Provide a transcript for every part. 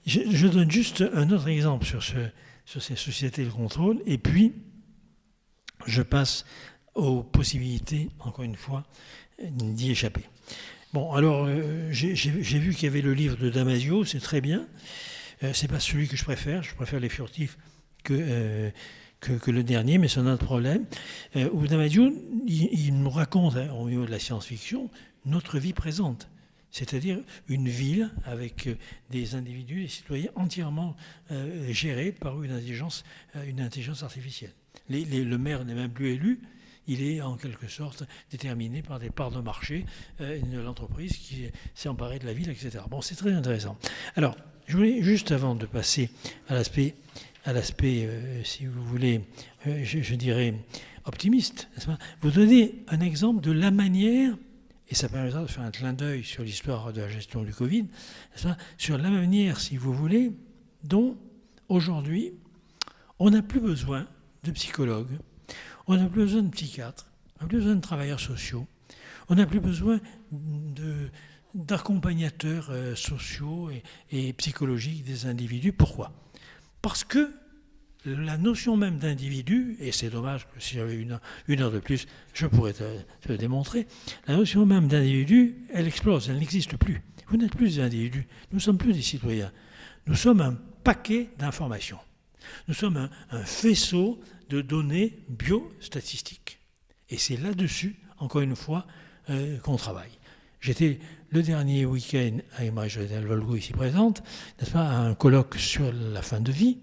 Je donne juste un autre exemple sur ces sociétés de contrôle, et puis je passe aux possibilités, encore une fois, d'y échapper. Bon, alors, j'ai vu qu'il y avait le livre de Damasio, c'est très bien. C'est pas celui que je préfère les furtifs que le dernier, mais c'est un autre problème. Où Damasio, il nous raconte, au niveau de la science-fiction, notre vie présente. C'est-à-dire une ville avec des individus, des citoyens entièrement gérés par une intelligence artificielle. Le maire n'est même plus élu, il est en quelque sorte déterminé par des parts de marché de l'entreprise qui s'est emparée de la ville, etc. Bon, c'est très intéressant. Alors, je voulais, juste avant de passer à l'aspect si vous voulez, je dirais, optimiste, n'est-ce pas, vous donner un exemple de la manière, et ça permettra de faire un clin d'œil sur l'histoire de la gestion du Covid, n'est-ce pas, sur la manière, si vous voulez, dont aujourd'hui, on n'a plus besoin de psychologues, on n'a plus besoin de psychiatres, on n'a plus besoin de travailleurs sociaux, on n'a plus besoin d'accompagnateurs sociaux et psychologiques des individus. Pourquoi ? Parce que la notion même d'individu, et c'est dommage que si j'avais une heure de plus, je pourrais te le démontrer, la notion même d'individu, elle explose, elle n'existe plus. Vous n'êtes plus des individus, nous ne sommes plus des citoyens. Nous sommes un paquet d'informations. Nous sommes un faisceau de données biostatistiques. Et c'est là-dessus, encore une fois, qu'on travaille. J'étais le dernier week-end avec Marie-Josée Volgo, ici présente, n'est-ce pas, à un colloque sur la fin de vie.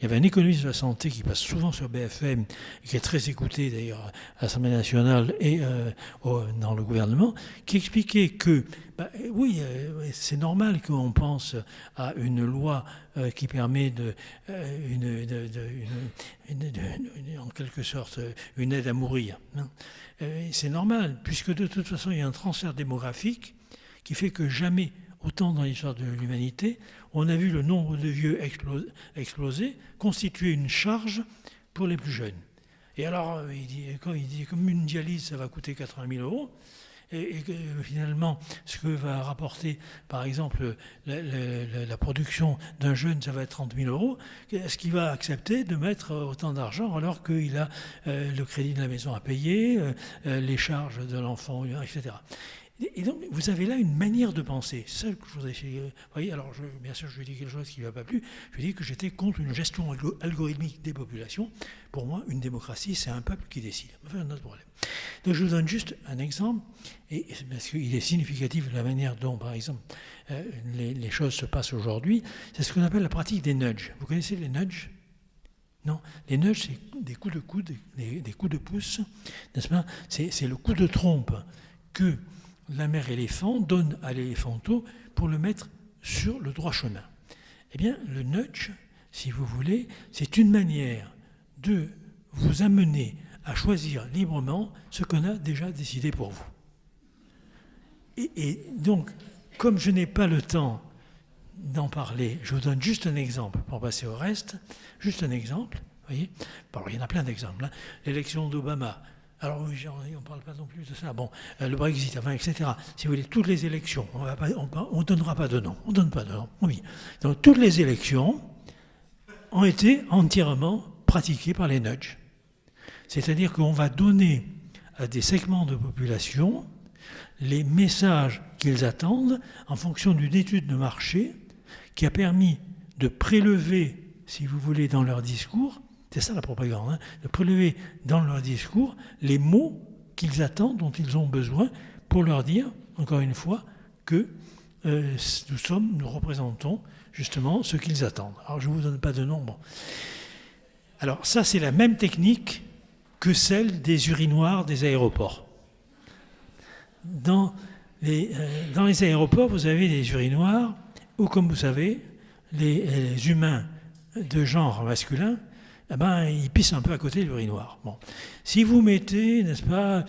Il y avait un économiste de la santé qui passe souvent sur BFM, et qui est très écouté d'ailleurs à l'Assemblée nationale et dans le gouvernement, qui expliquait que, oui, c'est normal qu'on pense à une loi qui permet en quelque sorte une aide à mourir. C'est normal, puisque de toute façon il y a un transfert démographique qui fait que jamais, autant dans l'histoire de l'humanité, on a vu le nombre de vieux exploser, constituer une charge pour les plus jeunes. Et alors, il dit comme une dialyse, ça va coûter 80 000 euros, et que finalement, ce que va rapporter, par exemple, la production d'un jeune, ça va être 30 000 euros, est-ce qu'il va accepter de mettre autant d'argent alors qu'il a le crédit de la maison à payer, les charges de l'enfant, etc. Et donc, vous avez là une manière de penser. C'est ça que je voudrais essayer. Vous voyez, alors, bien sûr, je lui dis quelque chose qui ne m'a pas plu. Je lui dis que j'étais contre une gestion algorithmique des populations. Pour moi, une démocratie, c'est un peuple qui décide. Enfin, un autre problème. Donc, je vous donne juste un exemple, parce qu'il est significatif de la manière dont, par exemple, les choses se passent aujourd'hui. C'est ce qu'on appelle la pratique des nudges. Vous connaissez les nudges ? Non, les nudges, c'est des coups de coude, des coups de pouce, n'est-ce pas ? C'est le coup de trompe que la mère éléphant donne à l'éléphanteau pour le mettre sur le droit chemin. Eh bien, le nudge, si vous voulez, c'est une manière de vous amener à choisir librement ce qu'on a déjà décidé pour vous. Et donc, comme je n'ai pas le temps d'en parler, je vous donne juste un exemple pour passer au reste. Juste un exemple, vous voyez ? Bon, il y en a plein d'exemples. Hein. L'élection d'Obama. Alors, on ne parle pas non plus de ça. Bon, le Brexit, enfin, etc. Si vous voulez, toutes les élections, on ne donnera pas de nom. On ne donne pas de nom. Oui. Donc, toutes les élections ont été entièrement pratiquées par les nudges. C'est-à-dire qu'on va donner à des segments de population les messages qu'ils attendent en fonction d'une étude de marché qui a permis de prélever, si vous voulez, dans leur discours, c'est ça la propagande, hein, de prélever dans leur discours les mots qu'ils attendent, dont ils ont besoin, pour leur dire, encore une fois, que nous représentons justement ce qu'ils attendent. Alors je ne vous donne pas de nom. Bon. Alors ça, c'est la même technique que celle des urinoirs des aéroports. Dans les aéroports, vous avez des urinoirs où, comme vous savez, les humains de genre masculin, ils pissent un peu à côté de l'urinoir. Bon. Si vous mettez, n'est-ce pas,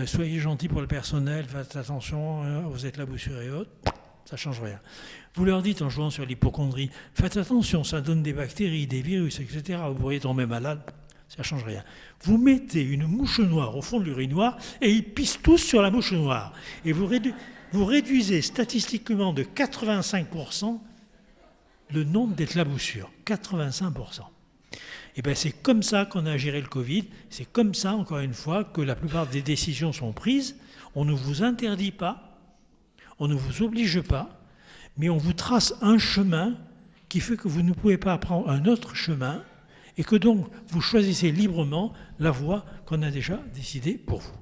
soyez gentil pour le personnel, faites attention, vous êtes la boussure et autres, ça ne change rien. Vous leur dites en jouant sur l'hypocondrie, faites attention, ça donne des bactéries, des virus, etc. Vous pourriez tomber malade, ça ne change rien. Vous mettez une mouche noire au fond de l'urinoir et ils pissent tous sur la mouche noire. Et vous réduisez statistiquement de 85% le nombre d'éclaboussures, 85%. Et bien c'est comme ça qu'on a géré le Covid, c'est comme ça, encore une fois, que la plupart des décisions sont prises. On ne vous interdit pas, on ne vous oblige pas, mais on vous trace un chemin qui fait que vous ne pouvez pas prendre un autre chemin et que donc vous choisissez librement la voie qu'on a déjà décidée pour vous.